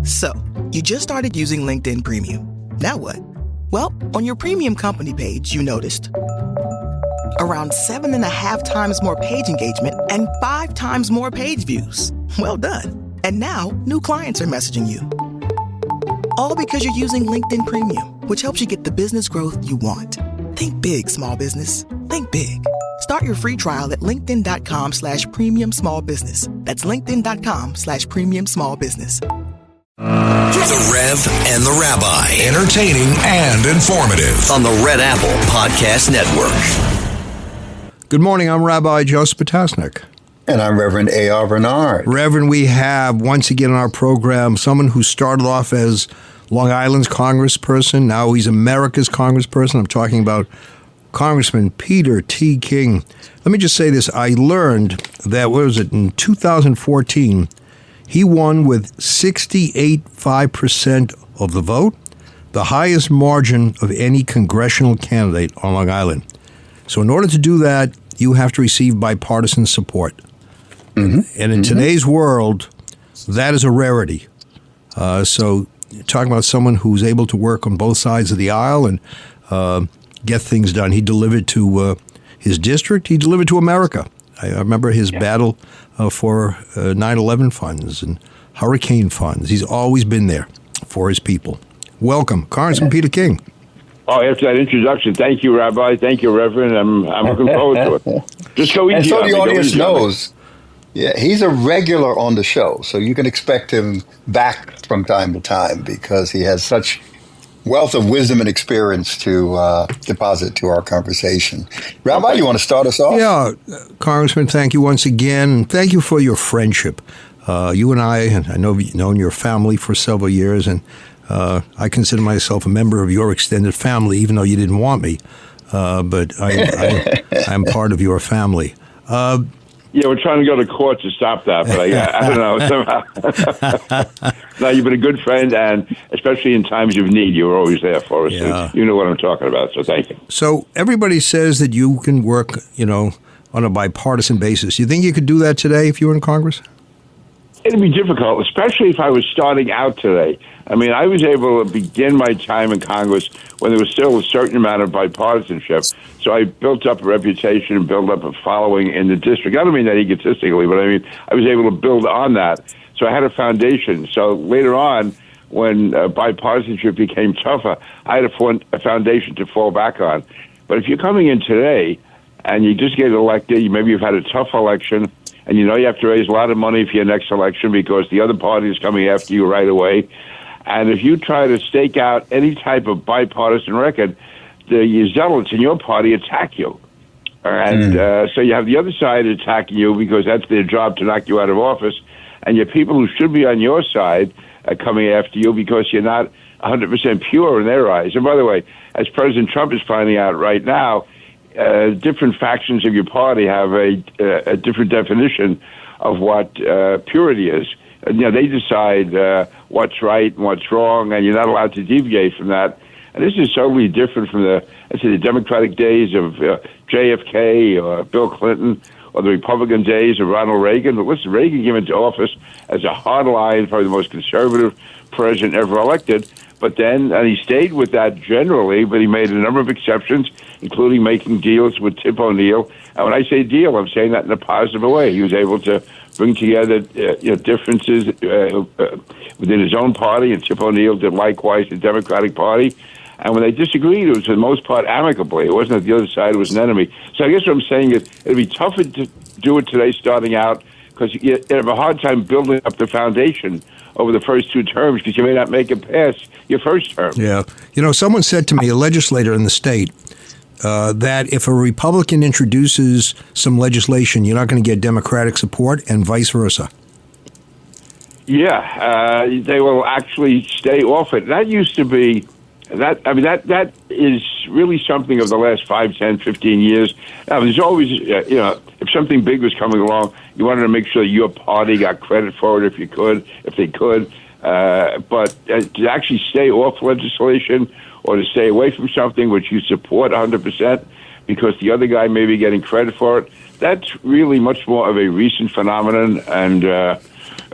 So, you just started using LinkedIn Premium. Now what? Well, on your premium company page, you noticed around 7.5 times more page engagement and 5 times more page views. Well done. And now, new clients are messaging you. All because you're using LinkedIn Premium, which helps you get the business growth you want. Think big, small business. Think big. Start your free trial at linkedin.com/premium small business. That's linkedin.com/premium small business. The Rev and the Rabbi. Entertaining and informative on the Red Apple Podcast Network. Good morning. I'm Rabbi Joseph Potasnik. And I'm Reverend A.R. Bernard. Reverend, we have once again on our program someone who started off as Long Island's congressperson. Now he's America's congressperson. I'm talking about Congressman Peter T. King. Let me just say this. I learned that, in 2014, he won with 68.5% of the vote, the highest margin of any congressional candidate on Long Island. So in order to do that, you have to receive bipartisan support. And in today's world, that is a rarity. So you're talking about someone who's able to work on both sides of the aisle and get things done. He delivered to his district. He delivered to America. I remember his battle for 9/11 funds and hurricane funds. He's always been there for his people. Welcome, Congressman Peter King. Oh, after that introduction, thank you, Rabbi. Thank you, Reverend. I'm looking forward to it. Just go easy. And so the audience knows, he's a regular on the show, so you can expect him back from time to time because he has such wealth of wisdom and experience to deposit to our conversation. Rabbi, you want to start us off? Yeah, Congressman, thank you once again. Thank you for your friendship. You and I know you've known your family for several years, and I consider myself a member of your extended family, even though you didn't want me. But I'm part of your family. Yeah, we're trying to go to court to stop that, but I don't know, somehow. No, you've been a good friend, and especially in times of need, you were always there for us. Yeah. You know what I'm talking about, so thank you. So everybody says that you can work, on a bipartisan basis. You think you could do that today if you were in Congress? It'd be difficult, especially if I was starting out today. I mean, I was able to begin my time in Congress when there was still a certain amount of bipartisanship. So I built up a reputation and built up a following in the district. I don't mean that egotistically, but I mean, I was able to build on that. So I had a foundation. So later on, when bipartisanship became tougher, I had a foundation to fall back on. But if you're coming in today and you just get elected, maybe you've had a tough election, and you have to raise a lot of money for your next election because the other party is coming after you right away. And if you try to stake out any type of bipartisan record, the zealots in your party attack you. And so you have the other side attacking you because that's their job to knock you out of office. And your people who should be on your side are coming after you because you're not 100% pure in their eyes. And by the way, as President Trump is finding out right now, different factions of your party have a different definition of what purity is. They decide what's right and what's wrong, and you're not allowed to deviate from that. And this is totally different from the Democratic days of JFK or Bill Clinton or the Republican days of Ronald Reagan. But listen, Reagan came into office as a hardline, probably the most conservative president ever elected. But then, and he stayed with that generally, but he made a number of exceptions, including making deals with Tip O'Neill. And when I say deal, I'm saying that in a positive way. He was able to bring together differences within his own party, and Tip O'Neill did likewise the Democratic Party. And when they disagreed, it was for the most part amicably. It wasn't that the other side was an enemy. So I guess what I'm saying is it'd be tougher to do it today starting out because you have a hard time building up the foundation over the first two terms because you may not make it past your first term. Yeah. Someone said to me, a legislator in the state, that if a Republican introduces some legislation, you're not going to get Democratic support and vice versa. Yeah, they will actually stay off it. That used to be, that is really something of the last 5, 10, 15 years. Now, there's always, if something big was coming along, you wanted to make sure your party got credit for it if they could. But to actually stay off legislation or to stay away from something which you support 100% because the other guy may be getting credit for it, that's really much more of a recent phenomenon, and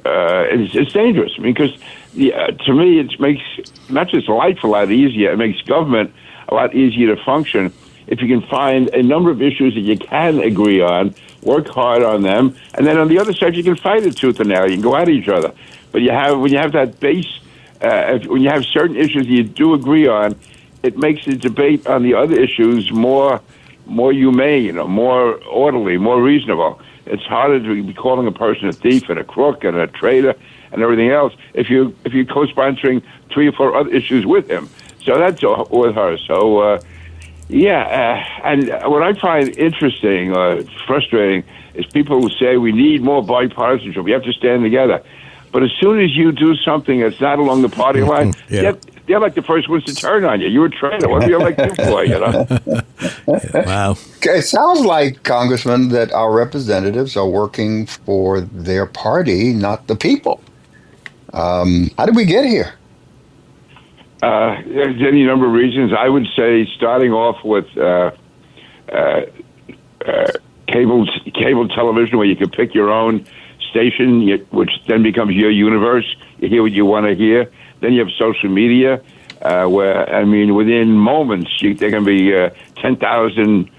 it's dangerous because to me, it makes not just life a lot easier, it makes government a lot easier to function if you can find a number of issues that you can agree on, work hard on them, and then on the other side you can fight it tooth and nail. You can go at each other. But when you have that base, when you have certain issues that you do agree on, it makes the debate on the other issues more humane, more orderly, more reasonable. It's harder to be calling a person a thief and a crook and a traitor and everything else if you're co-sponsoring 3 or 4 other issues with him. So that's with her. So. And what I find interesting or frustrating is people who say we need more bipartisanship. We have to stand together. But as soon as you do something that's not along the party line, they're like the first ones to turn on you. You're a traitor. What do you like you for? Wow. It sounds like, Congressman, that our representatives are working for their party, not the people. How did we get here? There's any number of reasons. I would say starting off with cable television, where you can pick your own station, which then becomes your universe. You hear what you want to hear. Then you have social media, where, within moments, there can be 10,000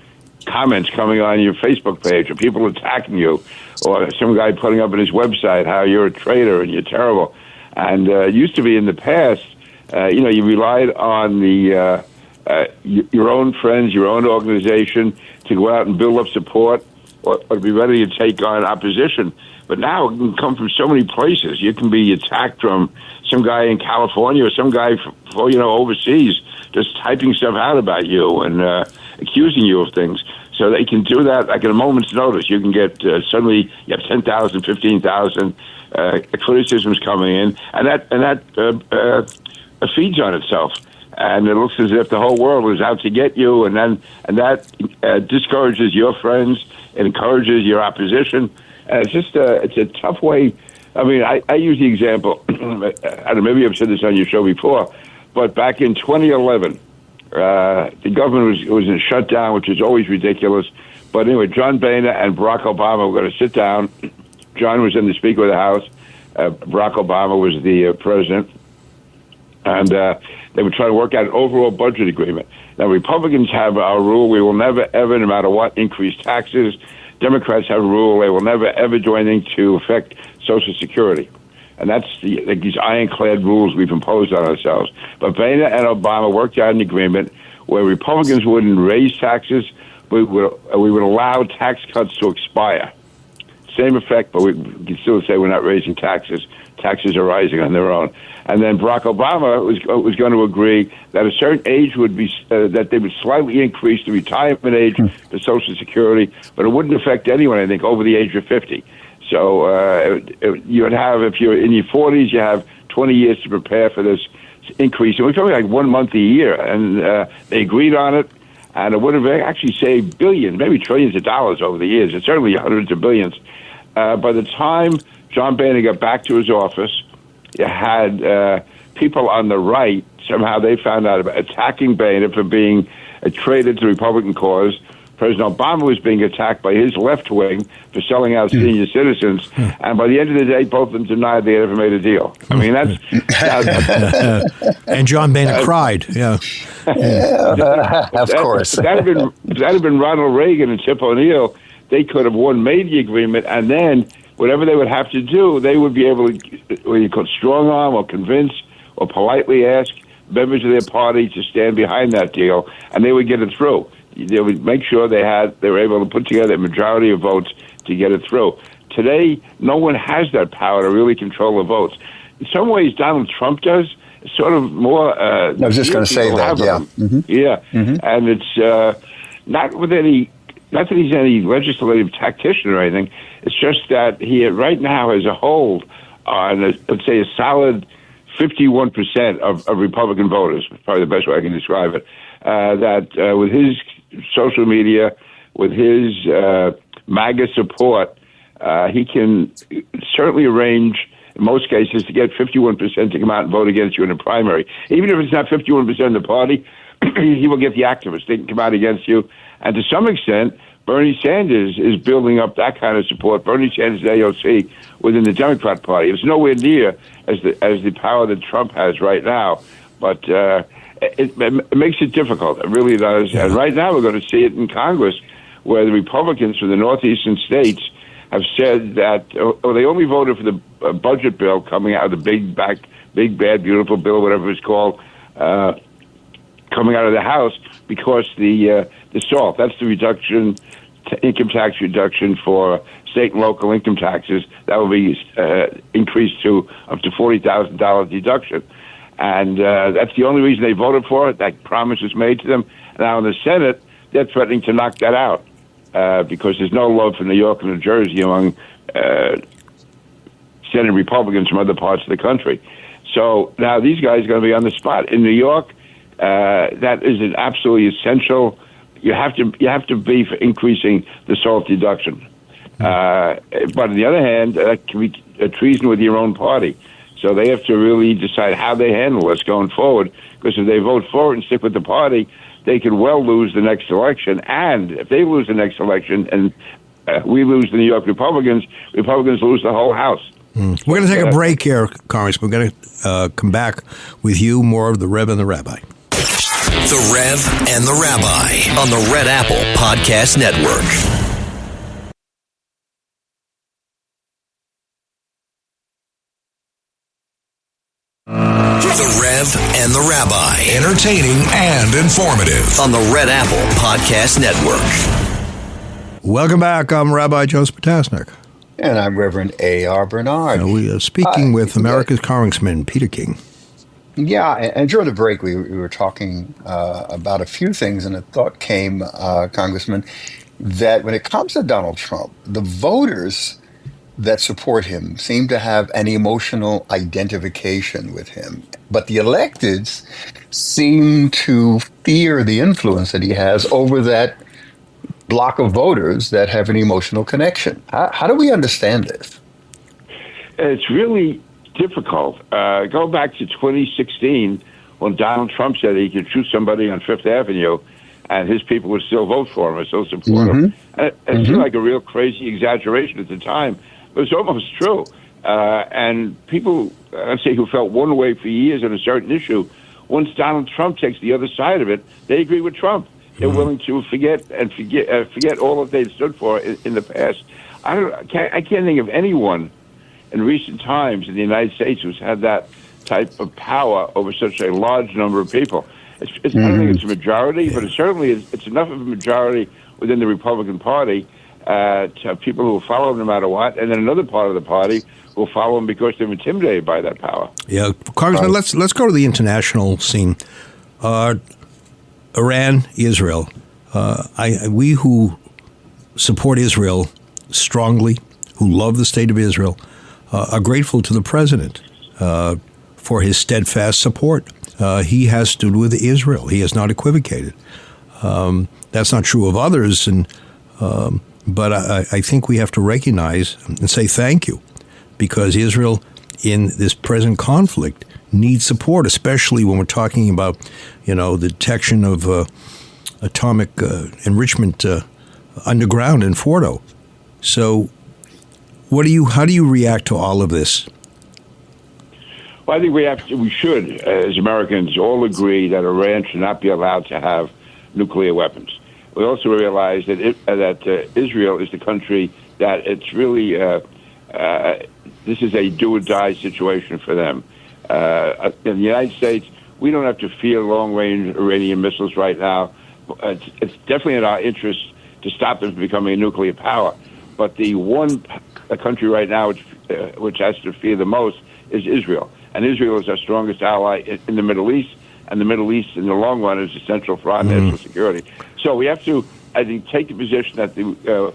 comments coming on your Facebook page, or people attacking you, or some guy putting up on his website how you're a traitor and you're terrible. And it used to be in the past, you relied on your own friends, your own organization to go out and build up support or be ready to take on opposition. But now it can come from so many places. You can be attacked from some guy in California or some guy overseas just typing stuff out about you and accusing you of things. So they can do that like at a moment's notice. You can get suddenly you have 10,000, 15,000 criticisms coming in, and that feeds on itself, and it looks as if the whole world is out to get you, and that discourages your friends, it encourages your opposition. It's just it's a tough way. I use the example. I don't know, maybe I've said this on your show before, but back in 2011, the government was in a shutdown, which is always ridiculous. But anyway, John Boehner and Barack Obama were going to sit down. John was in the Speaker of the House. Barack Obama was the president. And they were trying to work out an overall budget agreement. Now, Republicans have our rule: we will never, ever, no matter what, increase taxes. Democrats have a rule: they will never, ever do anything to affect Social Security. And that's these ironclad rules we've imposed on ourselves. But Boehner and Obama worked out an agreement where Republicans wouldn't raise taxes, but we would allow tax cuts to expire. Same effect, but we can still say we're not raising taxes. Taxes are rising on their own. And then Barack Obama was going to agree that a certain age would be that they would slightly increase the retirement age for Social Security, but it wouldn't affect anyone, I think, over the age of 50. So you would have, if you're in your 40s, you have 20 years to prepare for this increase. And we're talking like 1 month a year, and they agreed on it. And it would have actually saved billions, maybe trillions of dollars over the years. It's certainly hundreds of billions. By the time John Boehner got back to his office, you had people on the right, somehow they found out about attacking Boehner for being a traitor to the Republican cause. President Obama was being attacked by his left wing for selling out senior citizens. And by the end of the day, both of them denied they had ever made a deal. That's... and John Boehner cried. Yeah. Of course. That had been Ronald Reagan and Tip O'Neill. They could have made the agreement, and then whatever they would have to do, they would be able to strong arm or convince or politely ask members of their party to stand behind that deal, and they would get it through. They would make sure they were able to put together a majority of votes to get it through. Today, no one has that power to really control the votes. In some ways, Donald Trump does. It's sort of more... I was just going to say that, yeah. Mm-hmm. Yeah, and it's not with any... Not that he's any legislative tactician or anything. It's just that he right now has a hold on, let's say, a solid 51% of Republican voters. Probably the best way I can describe it. That with his social media, with his MAGA support, he can certainly arrange, in most cases, to get 51% to come out and vote against you in a primary. Even if it's not 51% of the party, he will get the activists. They can come out against you. And to some extent, Bernie Sanders is building up that kind of support. Bernie Sanders, AOC, within the Democrat Party. It's nowhere near as the power that Trump has right now, but it makes it difficult. It really does. Yeah. And right now we're going to see it in Congress, where the Republicans from the northeastern states have said that they only voted for the budget bill coming out of the big bad beautiful bill, whatever it's called, coming out of the House, because the SALT, that's the reduction, income tax reduction for state and local income taxes, that will be increased to up to $40,000 deduction. And that's the only reason they voted for it. That promise was made to them. Now in the Senate, they're threatening to knock that out because there's no love for New York and New Jersey among Senate Republicans from other parts of the country. So now these guys are going to be on the spot. In New York, that is an absolutely essential. You have to be for increasing the SALT deduction. But on the other hand, that can be a treason with your own party. So they have to really decide how they handle this going forward, because if they vote for it and stick with the party, they could well lose the next election. And if they lose the next election and we lose the New York Republicans lose the whole House. We're going to take a break here, Congressman. We're going to come back with you, more of the Rev and the Rabbi. The Rev and the Rabbi on the Red Apple Podcast Network. The Rev and the Rabbi. Entertaining and informative on the Red Apple Podcast Network. Welcome back. I'm Rabbi Joseph Potasnik. And I'm Reverend A.R. Bernard. We are speaking with America's Congressman Peter King. Yeah, and during the break, we were talking about a few things, and a thought came, Congressman, that when it comes to Donald Trump, the voters that support him seem to have an emotional identification with him. But the electeds seem to fear the influence that he has over that block of voters that have an emotional connection. How do we understand this? It's really difficult. Go back to 2016 when Donald Trump said he could shoot somebody on Fifth Avenue and his people would still vote for him and still support him. And it seemed like a real crazy exaggeration at the time. It was almost true. And people, I'd say, who felt one way for years on a certain issue, once Donald Trump takes the other side of it, they agree with Trump. They're willing to forget all that they stood for in the past. I can't think of anyone in recent times in the United States who's had that type of power over such a large number of people. I don't think it's a majority, but it certainly is. It's enough of a majority within the Republican Party to have people who will follow him no matter what, and then another part of the party will follow him because they're intimidated by that power. Yeah, Congressman, let's go to the international scene. Iran, Israel. We who support Israel strongly, who love the state of Israel, are grateful to the president for his steadfast support. He has stood with Israel. He has not equivocated. That's not true of others, but I think we have to recognize and say thank you, because Israel in this present conflict needs support, especially when we're talking about, the detection of atomic enrichment underground in Fordo. So, how do you react to all of this? Well, I think we should, as Americans, all agree that Iran should not be allowed to have nuclear weapons. We also realize that Israel is the country that it's really this is a do-or-die situation for them. In the United States, we don't have to fear long-range Iranian missiles right now. It's definitely in our interest to stop them from becoming a nuclear power. But the one country right now which has to fear the most is Israel. And Israel is our strongest ally in the Middle East, and the Middle East, in the long run, is essential for our national security. So we have to, I think, take the position that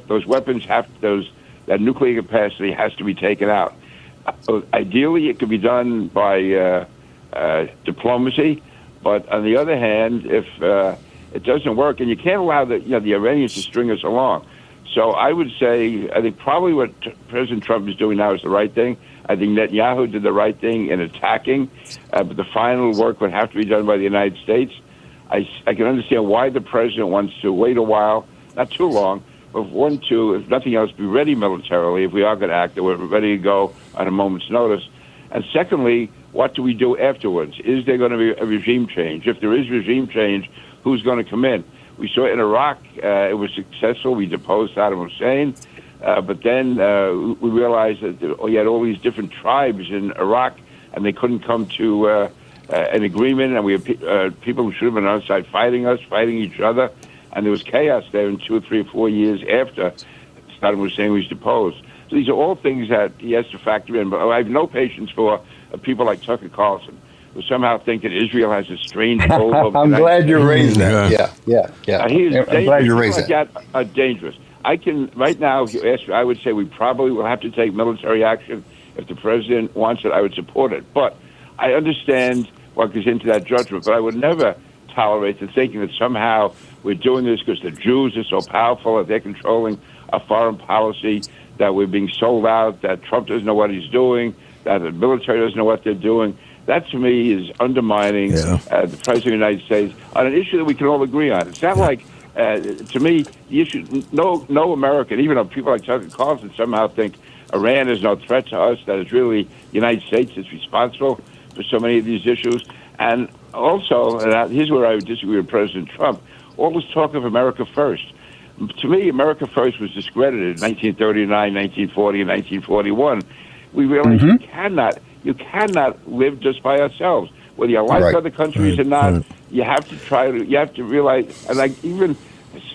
those weapons that nuclear capacity has to be taken out. Ideally, it could be done by diplomacy, but on the other hand, if it doesn't work, and you can't allow the Iranians to string us along. So I would say, I think probably what President Trump is doing now is the right thing. I think Netanyahu did the right thing in attacking, but the final work would have to be done by the United States. I can understand why the president wants to wait a while, not too long, want to, if nothing else, be ready militarily if we are going to act, that we're ready to go on a moment's notice. And secondly, what do we do afterwards? Is there going to be a regime change? If there is regime change, who's going to come in? We saw in Iraq, it was successful. We deposed Saddam Hussein. But then we realized that we had all these different tribes in Iraq, and they couldn't come to an agreement. And we had people who should have been outside fighting us, fighting each other. And there was chaos there in 2 or 3 or 4 years after Saddam Hussein was deposed. So these are all things that he has to factor in. But I have no patience for people like Tucker Carlson, who somehow think that Israel has a strange hold over I'm glad you raised that. Yeah. I'm glad you raised that. Like that are dangerous. I can, right now, if you ask me, I would say we probably will have to take military action. If the president wants it, I would support it. But I understand what goes into that judgment, but I would never tolerate the thinking that somehow we're doing this because the Jews are so powerful, that they're controlling our foreign policy, that we're being sold out, that Trump doesn't know what he's doing, that the military doesn't know what they're doing. That, to me, is undermining the President of the United States on an issue that we can all agree on. It's not like, to me, the issue, no American, even though people like Tucker Carlson somehow think Iran is no threat to us, that it's really the United States that's responsible for so many of these issues. And also, and here's where I would disagree with President Trump, all this talk of America first. To me, America first was discredited in 1939, 1940, and 1941. We realized you cannot live just by ourselves. Whether you like other countries or not, you have to realize, and like even,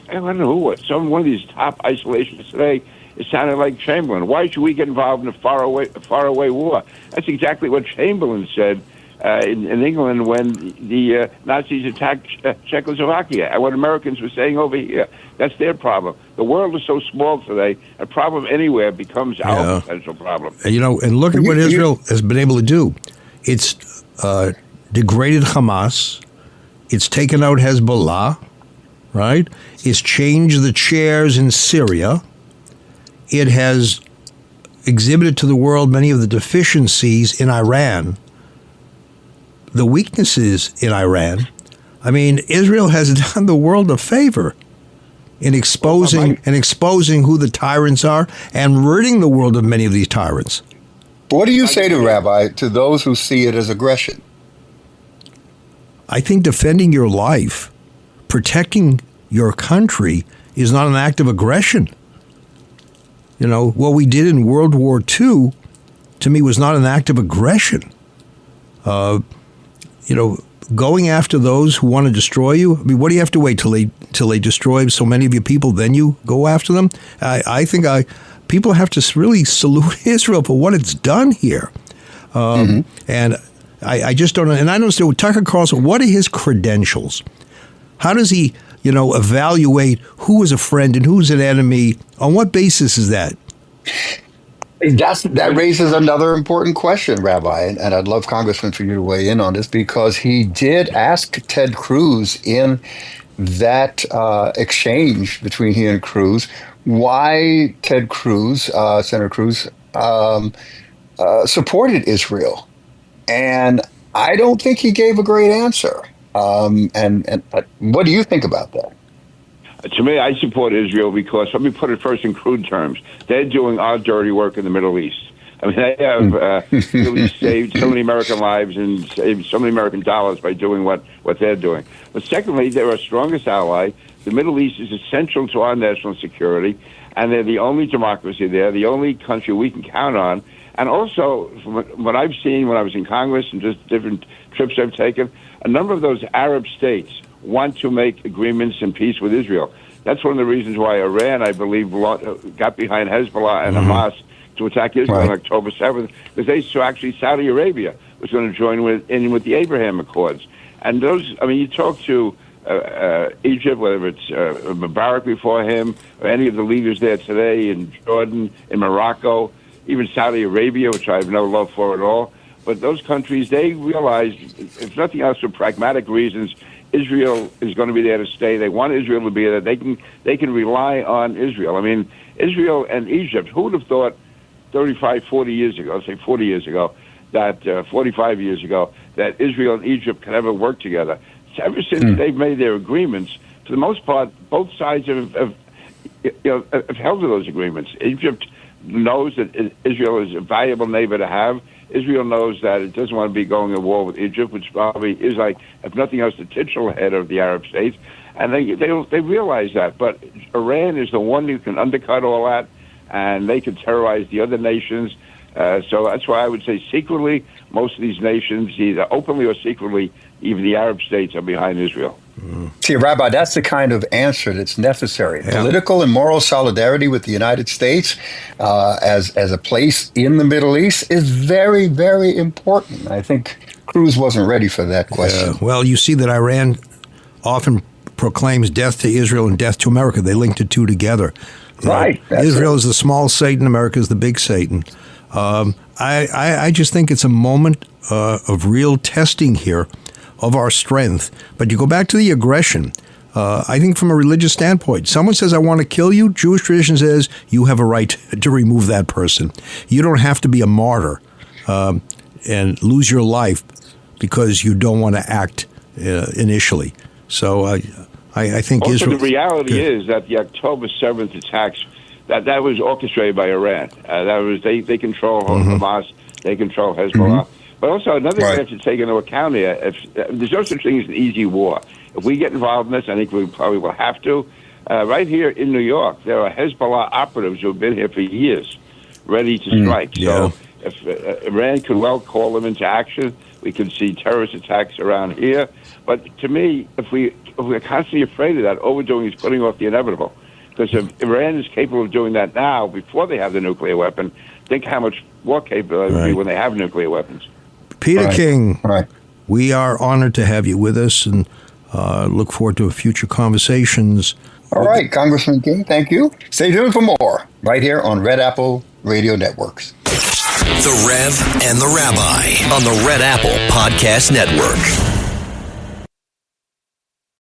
I don't know who, one of these top isolationists today, it sounded like Chamberlain. Why should we get involved in a faraway war? That's exactly what Chamberlain said in England when the Nazis attacked Czechoslovakia, and what Americans were saying over here. That's their problem. The world is so small today, a problem anywhere becomes our potential problem. And look at what Israel has been able to do. It's degraded Hamas. It's taken out Hezbollah, right? It's changed the chairs in Syria. It has exhibited to the world many of the deficiencies in Iran, the weaknesses in Iran. I mean, Israel has done the world a favor in exposing who the tyrants are and ridding the world of many of these tyrants. What do you say to Rabbi, to those who see it as aggression? I think defending your life, protecting your country is not an act of aggression. What we did in World War II, to me, was not an act of aggression. Going after those who want to destroy you. I mean, what do you have to wait till they destroy so many of your people? Then you go after them. I think people have to really salute Israel for what it's done here. And I just don't know. And I don't understand with Tucker Carlson. What are his credentials? How does he, evaluate who is a friend and who's an enemy? On what basis is that? That raises another important question, Rabbi, and I'd love, Congressman, for you to weigh in on this, because he did ask Ted Cruz in that exchange between he and Cruz why Ted Cruz, Senator Cruz, supported Israel. And I don't think he gave a great answer. And what do you think about that? To me, I support Israel because, let me put it first in crude terms, they're doing our dirty work in the Middle East. I mean, they have really saved so many American lives and saved so many American dollars by doing what they're doing. But secondly, they're our strongest ally. The Middle East is essential to our national security, and they're the only democracy there, the only country we can count on. And also, from what I've seen when I was in Congress and just different trips I've taken, a number of those Arab states want to make agreements and peace with Israel. That's one of the reasons why Iran, I believe, got behind Hezbollah and Hamas to attack Israel on October 7th, because they saw actually Saudi Arabia was going to join in with the Abraham Accords. And those, I mean, you talk to Egypt, whether it's Mubarak before him, or any of the leaders there today in Jordan, in Morocco, even Saudi Arabia, which I have no love for at all. But those countries, they realize, if nothing else for pragmatic reasons, Israel is going to be there to stay. They want Israel to be there. They can rely on Israel. I mean, Israel and Egypt, who would have thought 35, 40 years ago, say 40 years ago, that 45 years ago, that Israel and Egypt could ever work together? Ever since they've made their agreements, for the most part, both sides have have held to those agreements. Egypt knows that Israel is a valuable neighbor to have. Israel knows that it doesn't want to be going to war with Egypt, which probably is like, if nothing else, the titular head of the Arab states. And they realize that. But Iran is the one who can undercut all that, and they can terrorize the other nations. So that's why I would say secretly, most of these nations, either openly or secretly, even the Arab states are behind Israel. See, Rabbi, that's the kind of answer that's necessary. Yeah. Political and moral solidarity with the United States as a place in the Middle East is very, very important. I think Cruz wasn't ready for that question. Well, you see that Iran often proclaims death to Israel and death to America. They link the two together. Right. Israel is the small Satan, America is the big Satan. I just think it's a moment of real testing here of our strength. But you go back to the aggression. I think from a religious standpoint, someone says, I want to kill you. Jewish tradition says you have a right to remove that person. You don't have to be a martyr and lose your life because you don't want to act initially. So I think also, Israel... the reality is that the October 7th attacks, that was orchestrated by Iran. They control Hamas, they control Hezbollah. But also, another thing we have to take into account here, there's no such thing as an easy war. If we get involved in this, I think we probably will have to. Right here in New York, there are Hezbollah operatives who have been here for years, ready to strike. So if Iran could well call them into action, we could see terrorist attacks around here. But to me, if we're constantly afraid of that, all we're doing is putting off the inevitable. Because if Iran is capable of doing that now, before they have the nuclear weapon, think how much more capable it will be when they have nuclear weapons. Peter King, we are honored to have you with us and look forward to future conversations. All right, Congressman King, thank you. Stay tuned for more right here on Red Apple Radio Networks. The Rev and the Rabbi on the Red Apple Podcast Network.